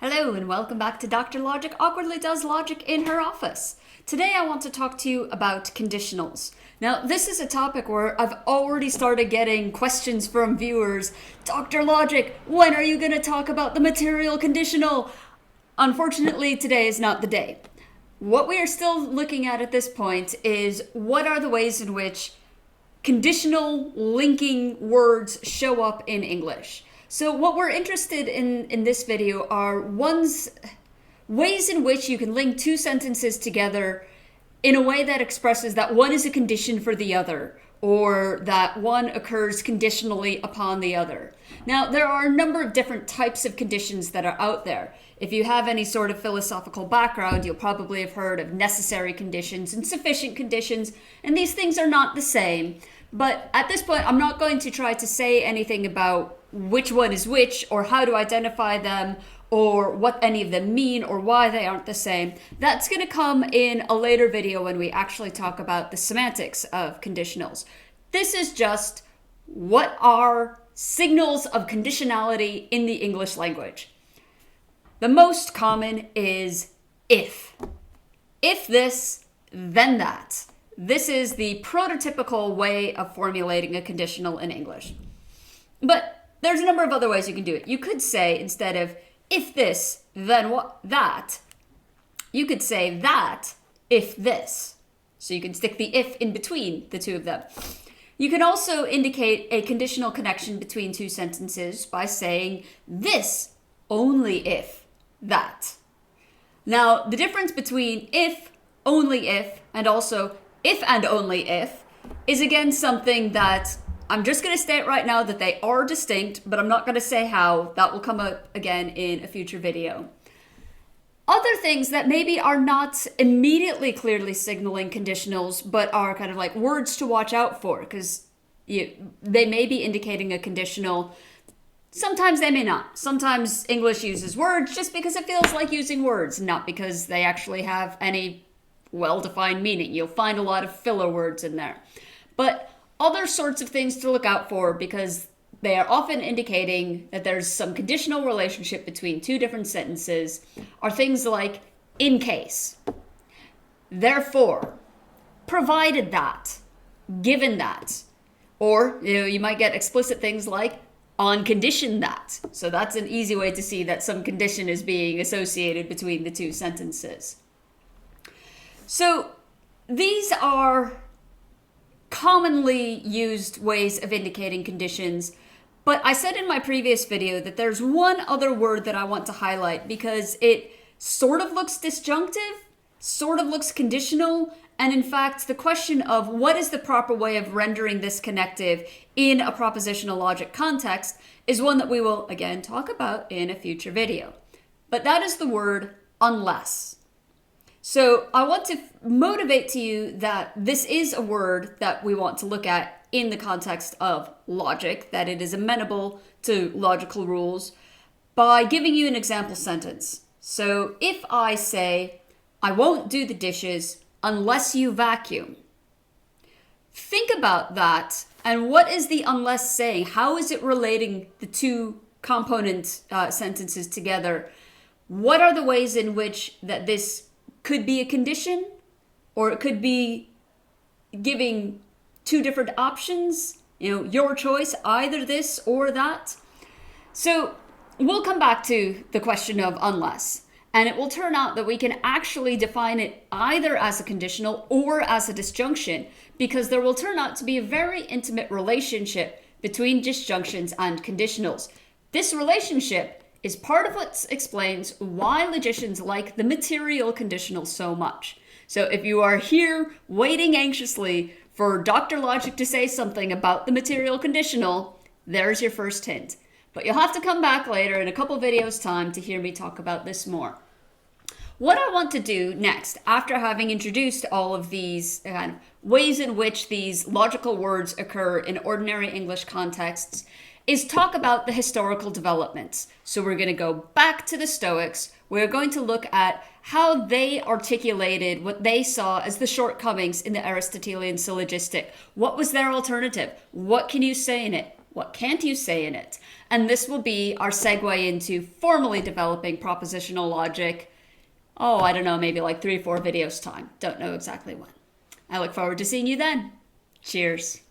Hello and welcome back to Dr. Logic awkwardly does logic in her office. Today I want to talk to you about conditionals. Now this is a topic where I've already started getting questions from viewers. Dr. Logic, when are you going to talk about the material conditional? Unfortunately, today is not the day. What we are still looking at this point is what are the ways in which conditional linking words show up in English. So what we're interested in this video are ways in which you can link two sentences together in a way that expresses that one is a condition for the other, or that one occurs conditionally upon the other. Now, there are a number of different types of conditions that are out there. If you have any sort of philosophical background, you'll probably have heard of necessary conditions and sufficient conditions, and these things are not the same. But at this point, I'm not going to try to say anything about which one is which, or how to identify them, or what any of them mean, or why they aren't the same. That's going to come in a later video when we actually talk about the semantics of conditionals. This is just what are signals of conditionality in the English language. The most common is if. If this, then that. This is the prototypical way of formulating a conditional in English. But there's a number of other ways you can do it. You could say, instead of if this, then what, that, you could say that, if this. So you can stick the if in between the two of them. You can also indicate a conditional connection between two sentences by saying this, only if, that. Now, the difference between if, only if, and also if and only if is again something that I'm just going to state right now that they are distinct, but I'm not going to say how. That will come up again in a future video. Other things that maybe are not immediately clearly signaling conditionals, but are kind of like words to watch out for, because they may be indicating a conditional. Sometimes they may not. Sometimes English uses words just because it feels like using words, not because they actually have any well-defined meaning. You'll find a lot of filler words in there. But other sorts of things to look out for, because they are often indicating that there's some conditional relationship between two different sentences, are things like in case, therefore, provided that, given that, or you might get explicit things like on condition that. So that's an easy way to see that some condition is being associated between the two sentences. So these are commonly used ways of indicating conditions, but I said in my previous video that there's one other word that I want to highlight because it sort of looks disjunctive, sort of looks conditional, and in fact the question of what is the proper way of rendering this connective in a propositional logic context is one that we will again talk about in a future video. But that is the word unless. So I want to motivate to you that this is a word that we want to look at in the context of logic, that it is amenable to logical rules, by giving you an example sentence. So if I say, I won't do the dishes unless you vacuum. Think about that, and what is the unless saying? How is it relating the two component sentences together? What are the ways in which that this could be a condition, or it could be giving two different options, your choice, either this or that. So we'll come back to the question of unless, and it will turn out that we can actually define it either as a conditional or as a disjunction, because there will turn out to be a very intimate relationship between disjunctions and conditionals. This relationship is part of what explains why logicians like the material conditional so much. So if you are here waiting anxiously for Dr. Logic to say something about the material conditional, there's your first hint. But you'll have to come back later in a couple videos' time to hear me talk about this more. What I want to do next, after having introduced all of these kind of ways in which these logical words occur in ordinary English contexts, is talk about the historical developments. So we're going to go back to the Stoics. We're going to look at how they articulated what they saw as the shortcomings in the Aristotelian syllogistic. What was their alternative? What can you say in it? What can't you say in it? And this will be our segue into formally developing propositional logic. Oh, I don't know, maybe like 3 or 4 videos time. Don't know exactly when. I look forward to seeing you then. Cheers.